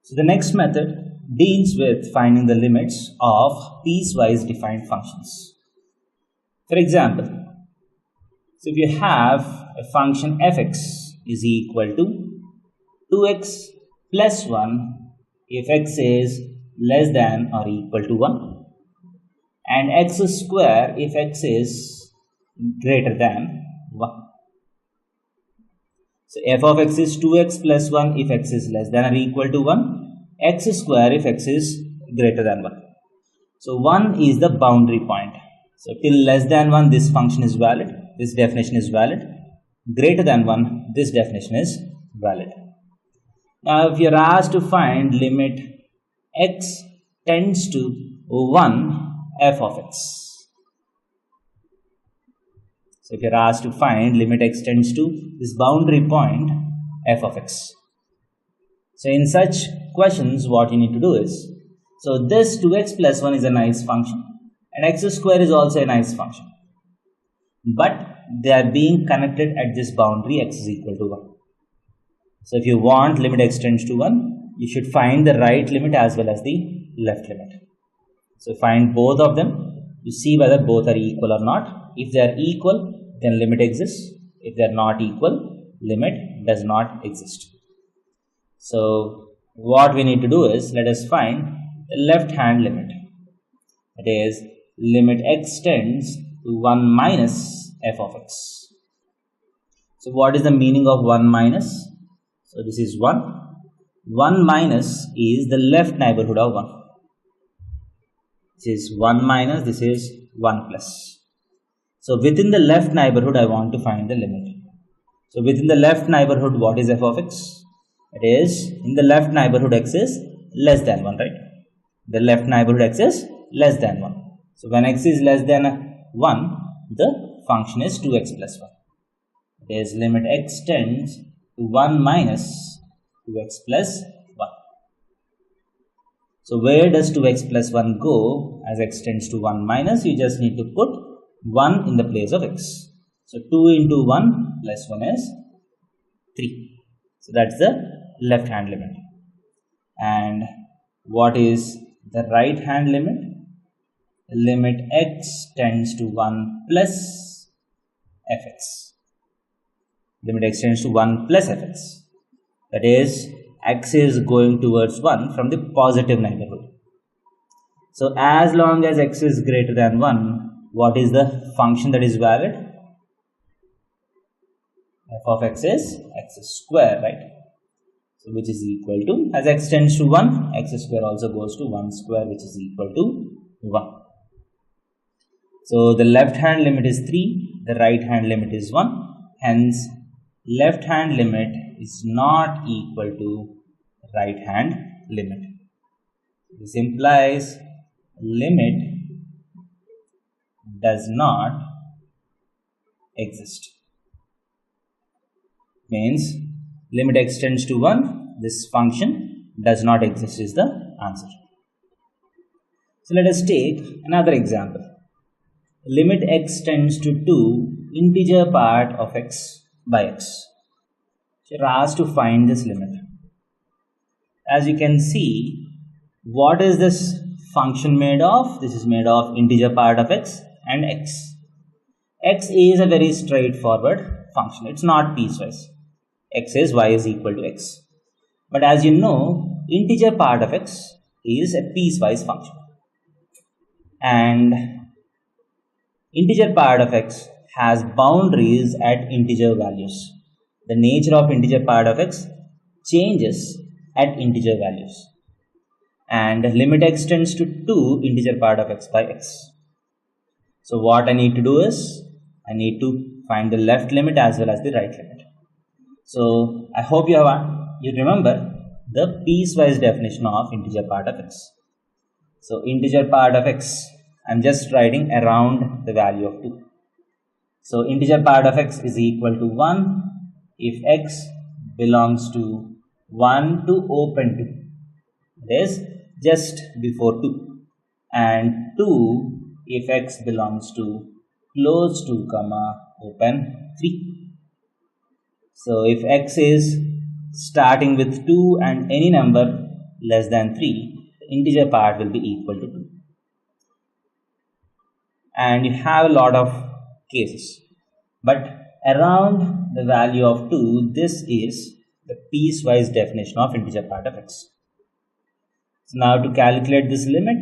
So the next method deals with finding the limits of piecewise defined functions. For example, so if you have a function fx is equal to 2x plus 1 if x is less than or equal to 1, and x square if x is greater than 1. So f of x is 2x plus 1 if x is less than or equal to 1, x square if x is greater than 1. So 1 is the boundary point. So till less than 1 this function is valid, this definition is valid. Greater than 1 this definition is valid. Now if you are asked to find limit x tends to 1 f of x. So if you are asked to find limit x tends to this boundary point f of x. So in such questions what you need to do is, so this 2x plus 1 is a nice function and x square is also a nice function, but they are being connected at this boundary x is equal to 1. So if you want limit x tends to 1, you should find the right limit as well as the left limit. So find both of them, you see whether both are equal or not. If they are equal, then limit exists. If they are not equal, limit does not exist. So what we need to do is, let us find the left hand limit. That is, limit x tends to 1 minus f of x. So what is the meaning of 1 minus? So this is 1. 1 minus is the left neighborhood of 1. This is 1 minus, this is 1 plus. So within the left neighborhood I want to find the limit. So within the left neighborhood what is f of x? It is, in the left neighborhood x is less than 1, right? The left neighborhood x is less than 1. So when x is less than 1, the function is 2x plus 1. It is limit x tends to 1 minus 2x plus 1. So where does 2x plus 1 go as x tends to 1 minus? You just need to put 1 in the place of x. So 2 into 1 plus 1 is 3. So that's the left hand limit. And what is the right hand limit? Limit x tends to 1 plus fx. Limit x tends to 1 plus fx. That is, x is going towards 1 from the positive neighborhood. So as long as x is greater than 1, what is the function that is valid? F of x is x square, right? So which is equal to, as x tends to 1, x square also goes to 1 square, which is equal to 1. So the left hand limit is 3, the right hand limit is 1. Hence, left hand limit is not equal to right hand limit. This implies limit does not exist. Means limit x tends to 1, this function does not exist is the answer. So let us take another example. Limit x tends to 2 integer part of x by x. So you are asked to find this limit. As you can see, what is this function made of? This is made of integer part of x and x. X is a very straightforward function. It's not piecewise. X is y is equal to x. But as you know, integer part of x is a piecewise function. And integer part of x has boundaries at integer values. The nature of integer part of x changes at integer values. And limit x tends to 2 integer part of x by x. So what I need to do is, I need to find the left limit as well as the right limit. So I hope you remember the piecewise definition of integer part of x. So integer part of x, I am just writing around the value of 2. So integer part of x is equal to 1 if x belongs to 1 to open 2. That is just before 2. And 2 if x belongs to close to comma open 3. So if x is starting with 2 and any number less than 3, the integer part will be equal to 2. And you have a lot of cases, but around the value of 2, this is the piecewise definition of integer part of x. So now to calculate this limit,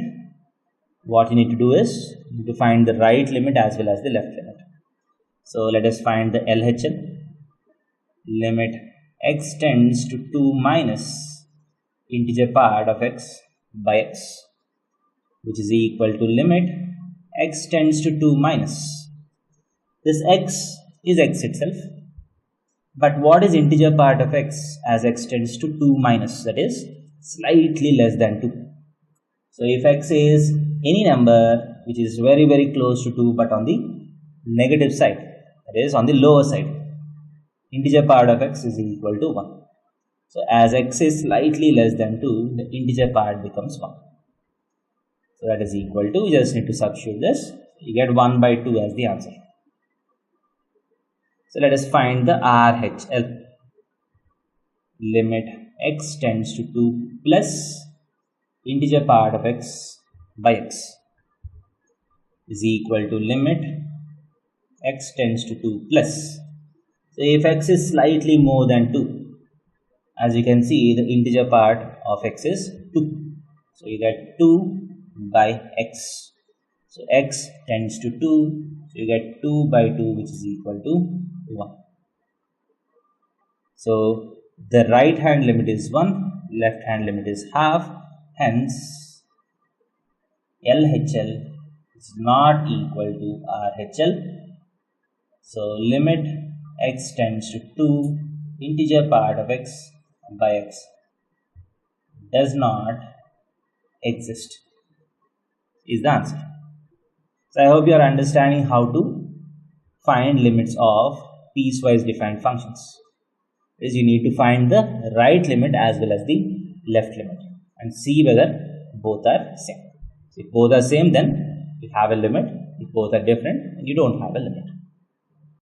what you need to do is you need to find the right limit as well as the left limit. So let us find the LHL. Limit x tends to 2 minus integer part of x by x, which is equal to limit x tends to 2 minus. This x is x itself. But what is integer part of x as x tends to 2 minus? That is slightly less than 2. So if x is any number which is very very close to 2 but on the negative side, that is on the lower side, integer part of x is equal to 1. So as x is slightly less than 2, the integer part becomes 1. So that is equal to, you just need to substitute this, you get 1 by 2 as the answer. So let us find the RHL. Limit x tends to 2 plus integer part of x by x is equal to limit x tends to 2 plus. So if x is slightly more than 2, as you can see, the integer part of x is 2. So you get 2 by x. So x tends to 2, so you get 2 by 2, which is equal to 1. So the right hand limit is 1, left hand limit is half, hence LHL is not equal to RHL. So limit x tends to 2 integer part of x by x does not exist is the answer. So I hope you are understanding how to find limits of piecewise defined functions. Is you need to find the right limit as well as the left limit and see whether both are same. If both are same, then you have a limit. If both are different, you don't have a limit.